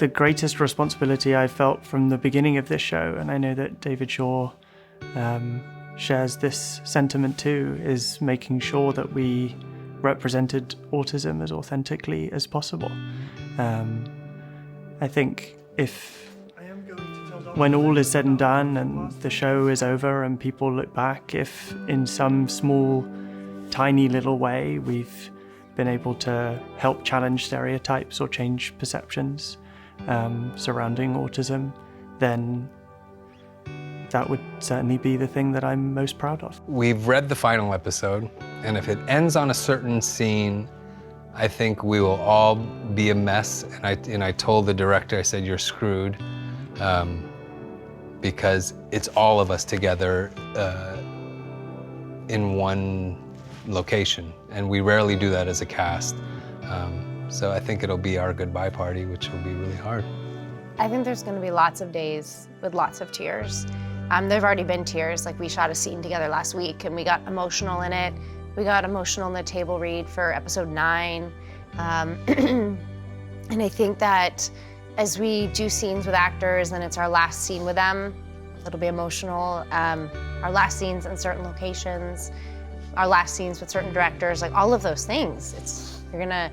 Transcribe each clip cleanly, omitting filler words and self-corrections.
the greatest responsibility I felt from the beginning of this show, and I know that David Shaw shares this sentiment too, is making sure that we represented autism as authentically as possible. I think when all is said and done and the show is over and people look back, if in some small, tiny little way we've been able to help challenge stereotypes or change perceptions surrounding autism, then that would certainly be the thing that I'm most proud of. We've read the final episode, and if it ends on a certain scene, I think we will all be a mess. And I told the director, I said, "You're screwed," because it's all of us together in one location, and we rarely do that as a cast. So I think it'll be our goodbye party, which will be really hard. I think there's going to be lots of days with lots of tears. There've already been tears. Like, we shot a scene together last week and we got emotional in it. We got emotional in the table read for episode 9. And I think that as we do scenes with actors and it's our last scene with them, it'll be emotional. Our last scenes in certain locations, our last scenes with certain directors, like all of those things. You're gonna,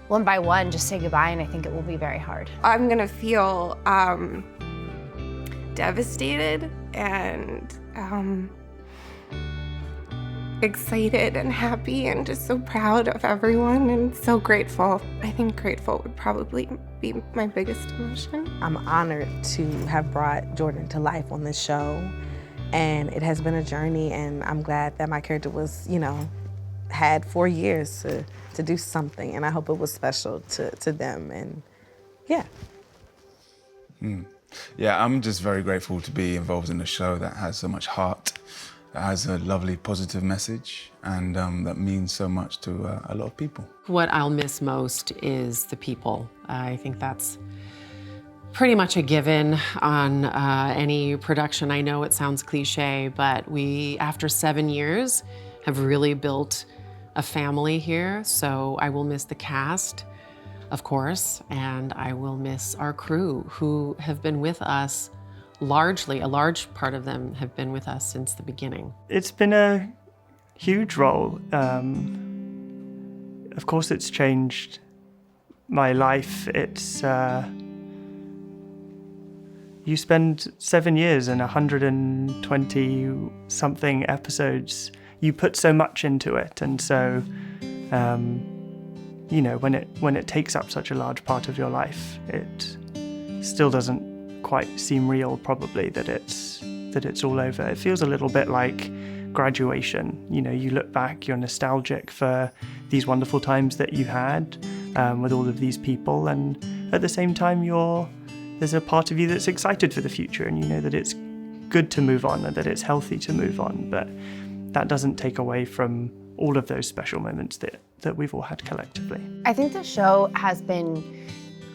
one by one, just say goodbye, and I think it will be very hard. I'm gonna feel devastated and excited and happy and just so proud of everyone and so grateful. I think grateful would probably be my biggest emotion. I'm honored to have brought Jordan to life on this show, and it has been a journey, and I'm glad that my character was, had 4 years to do something, and I hope it was special to them, and yeah. Yeah, I'm just very grateful to be involved in a show that has so much heart, that has a lovely positive message, and that means so much to a lot of people. What I'll miss most is the people. I think that's pretty much a given on any production. I know it sounds cliche, but we, after 7 years, have really built a family here. So I will miss the cast, of course, and I will miss our crew who have been with us largely, a large part of them have been with us since the beginning. It's been a huge role. Of course, it's changed my life. It's you spend 7 years and 120 something episodes. You put so much into it, and so when it takes up such a large part of your life, it still doesn't quite seem real, probably, that it's all over. It feels a little bit like graduation. You look back, you're nostalgic for these wonderful times that you had with all of these people, and at the same time there's a part of you that's excited for the future, and you know that it's good to move on and that it's healthy to move on, but that doesn't take away from all of those special moments that we've all had collectively. I think the show has been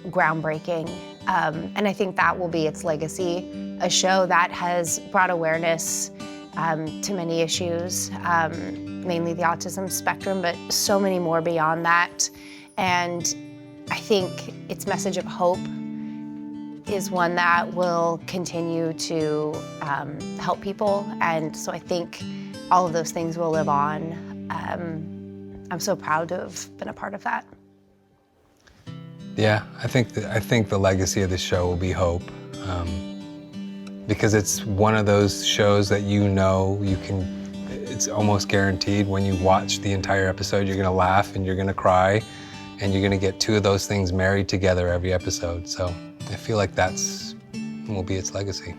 groundbreaking, and I think that will be its legacy. A show that has brought awareness to many issues, mainly the autism spectrum, but so many more beyond that. And I think its message of hope is one that will continue to help people, and so I think all of those things will live on. I'm so proud to have been a part of that. Yeah, I think the legacy of the show will be hope, because it's one of those shows that it's almost guaranteed when you watch the entire episode, you're gonna laugh and you're gonna cry, and you're gonna get two of those things married together every episode. So I feel like will be its legacy.